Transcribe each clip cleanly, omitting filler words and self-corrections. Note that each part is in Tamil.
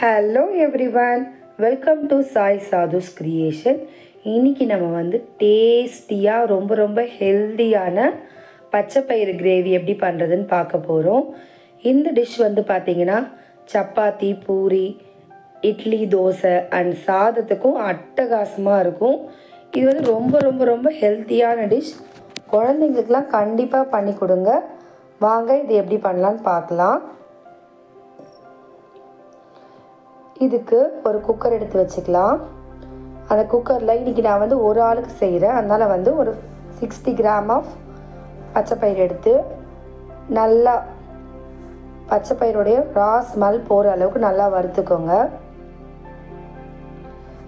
Hello everyone, welcome to Sai sadhus creation. இன்றைக்கி நம்ம வந்து டேஸ்டியாக ரொம்ப ரொம்ப ஹெல்த்தியான பச்சைப்பயிறு கிரேவி எப்படி பண்ணுறதுன்னு பார்க்க போகிறோம். இந்த டிஷ் வந்து பார்த்திங்கன்னா சப்பாத்தி, பூரி, இட்லி, தோசை அண்ட் சாதத்துக்கும் அட்டகாசமாக இருக்கும். இது வந்து ரொம்ப ரொம்ப ரொம்ப ஹெல்த்தியான டிஷ். குழந்தைங்களுக்கெலாம் கண்டிப்பாக பண்ணி கொடுங்க. வாங்க இது எப்படி பண்ணலான்னு பார்க்கலாம். இதுக்கு ஒரு குக்கர் எடுத்து வச்சுக்கலாம். அந்த குக்கரில் இன்றைக்கி நான் வந்து ஒரு ஆளுக்கு செய்கிறேன், அதனால் வந்து ஒரு 60 கிராம் ஆஃப் பச்சைப்பயிறு எடுத்து நல்லா பச்சைப்பயிரோடைய ரா ஸ்மெல் போகிற அளவுக்கு நல்லா வறுத்துக்கோங்க.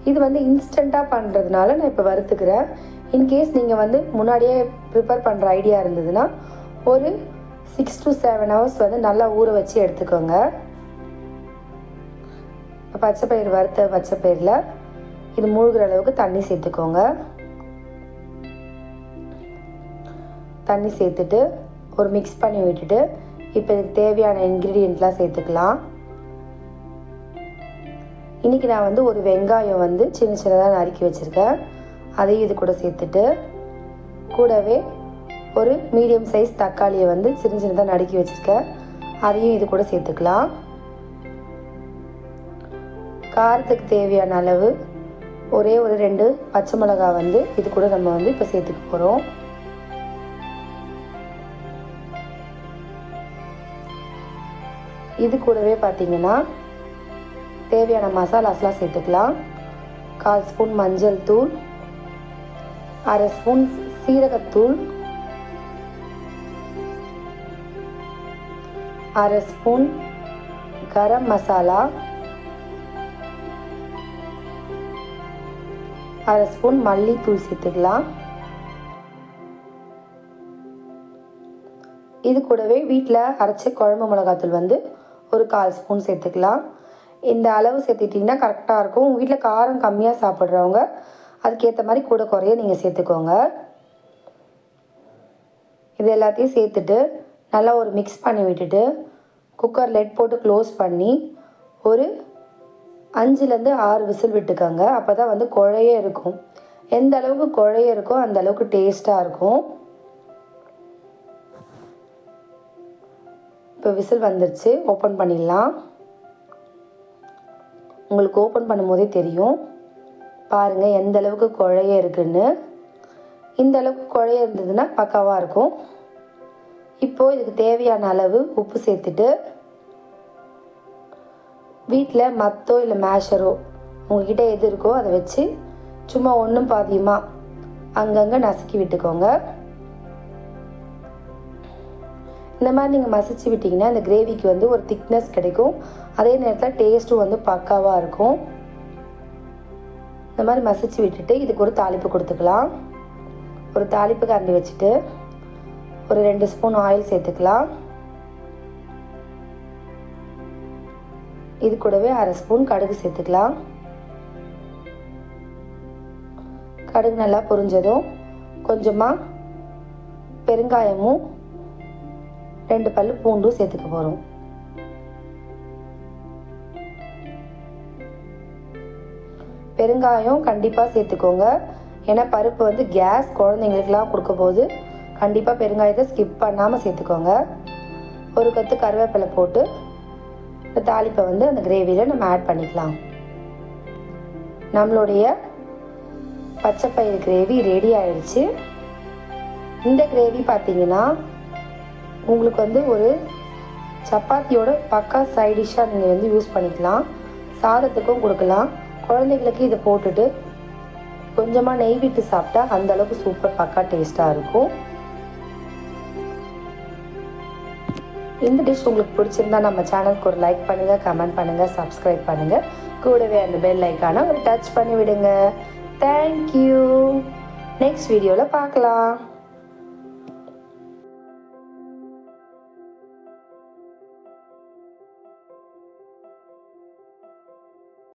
இது வந்து இன்ஸ்டண்ட்டாக பண்ணுறதுனால நான் இப்போ வறுத்துக்கிறேன். இன்கேஸ் நீங்கள் வந்து முன்னாடியே ப்ரிப்பேர் பண்ணுற ஐடியா இருந்ததுன்னா ஒரு 6 to 7 hours வந்து நல்லா ஊற வச்சு எடுத்துக்கோங்க. பச்சைப்பயிறு வறுத்த பச்சைப்பயிரில் இது மூழ்கிற அளவுக்கு தண்ணி சேர்த்துக்கோங்க. தண்ணி சேர்த்துட்டு ஒரு மிக்ஸ் பண்ணி விட்டுட்டு இப்போ இதுக்கு தேவையான இன்க்ரீடியண்ட்லாம் சேர்த்துக்கலாம். இன்றைக்கி நான் வந்து ஒரு வெங்காயம் வந்து சின்ன சின்னதாக நறுக்கி வச்சுருக்கேன், அதையும் இது கூட சேர்த்துட்டு கூடவே ஒரு மீடியம் சைஸ் தக்காளியை வந்து சின்ன சின்னதாக நறுக்கி வச்சுருக்கேன், அதையும் இது கூட சேர்த்துக்கலாம். காரத்துக்கு தேவையான அளவு ஒரே ஒரு 2 பச்சை மிளகாய் வந்து இது கூட நம்ம வந்து இப்போ சேர்த்துக்க போகிறோம். இது கூடவே பார்த்திங்கன்னா தேவையான மசாலாஸ்லாம் சேர்த்துக்கலாம். 1/4 ஸ்பூன் மஞ்சள் தூள், 1/2 ஸ்பூன் சீரகத்தூள், 1/2 ஸ்பூன் கரம் மசாலா, 1/2 ஸ்பூன் மல்லித்தூள் சேர்த்துக்கலாம். இது கூடவே வீட்டில் அரைச்ச குழம்பு மிளகாத்தூள் வந்து ஒரு 1/4 ஸ்பூன் சேர்த்துக்கலாம். இந்த அளவு சேர்த்துட்டிங்கன்னா கரெக்டாக இருக்கும். உங்கள் வீட்டில் காரம் கம்மியாக சாப்பிட்றவங்க அதுக்கேற்ற மாதிரி கூட குறைய நீங்கள் சேர்த்துக்கோங்க. இது எல்லாத்தையும் சேர்த்துட்டு நல்லா ஒரு மிக்ஸ் பண்ணி விட்டுட்டு குக்கர் லெட் போட்டு க்ளோஸ் பண்ணி ஒரு 5லேருந்து 6 விசில் விட்டுக்கோங்க. அப்போ தான் வந்து குழைய இருக்கும். எந்த அளவுக்கு குழைய இருக்கோ அந்த அளவுக்கு டேஸ்ட்டாக இருக்கும். இப்போ விசில் வந்துருச்சு, ஓப்பன் பண்ணிடலாம். உங்களுக்கு ஓப்பன் பண்ணும்போதே தெரியும் பாருங்கள் எந்த அளவுக்கு குழைய இருக்குன்னு. இந்த அளவுக்கு குழைய இருந்ததுன்னா பக்காவாக இருக்கும். இப்போது இதுக்கு தேவையான அளவு உப்பு சேர்த்துட்டு வீட்டில் மத்தோ இல்லை மேஷரோ உங்கள்கிட்ட எது இருக்கோ அதை வச்சு சும்மா ஒன்றும் பாதியமாக அங்கங்கே நசுக்கி விட்டுக்கோங்க. இந்த மாதிரி நீங்கள் மசிச்சு விட்டிங்கன்னா இந்த கிரேவிக்கு வந்து ஒரு திக்னஸ் கிடைக்கும். அதே நேரத்தில் டேஸ்ட்டும் வந்து பக்காவாக இருக்கும். இந்த மாதிரி மசிச்சு விட்டுட்டு இதுக்கு ஒரு தாளிப்பு கொடுத்துக்கலாம். ஒரு தாளிப்பு கரண்டி வச்சுட்டு ஒரு 2 ஸ்பூன் ஆயில் சேர்த்துக்கலாம். இது கூடவே 1/2 ஸ்பூன் கடுகு சேர்த்துக்கலாம். கடுகு நல்லா பொரிஞ்சதும் கொஞ்சமாக பெருங்காயமும் 2 பல் பூண்டும் சேர்த்துக்க போகிறோம். பெருங்காயம் கண்டிப்பாக சேர்த்துக்கோங்க. ஏன்னா பருப்பு வந்து கேஸ், குழந்தைங்களுக்கெலாம் கொடுக்க போது கண்டிப்பாக பெருங்காயத்தை ஸ்கிப் பண்ணாமல் சேர்த்துக்கோங்க. ஒரு கொத்து கருவேப்பிலை போட்டு இந்த தாளிப்பை வந்து அந்த கிரேவியில் நம்ம ஆட் பண்ணிக்கலாம். நம்மளுடைய பச்சைப்பயிறு கிரேவி ரெடி ஆயிடுச்சு. இந்த கிரேவி பார்த்திங்கன்னா உங்களுக்கு வந்து ஒரு சப்பாத்தியோட பக்கா சைட் டிஷ்ஷாக நீங்கள் வந்து யூஸ் பண்ணிக்கலாம். சாதத்துக்கும் கொடுக்கலாம். குழந்தைங்களுக்கு இதை போட்டுட்டு கொஞ்சமாக நெய் விட்டு சாப்பிட்டா அந்தளவுக்கு சூப்பர் பக்கா டேஸ்ட்டாக இருக்கும். இந்த டிஷ் உங்களுக்கு பிடிச்சிருந்தா நம்ம சேனலுக்கு ஒரு லைக் பண்ணுங்கள், கமெண்ட் பண்ணுங்கள், சப்ஸ்கிரைப் பண்ணுங்கள். கூடவே அந்த பெல் ஐக்கானை ஒரு டச் பண்ணி விடுங்க. தேங்க்யூ. நெக்ஸ்ட் வீடியோவில் பார்க்கலாம்.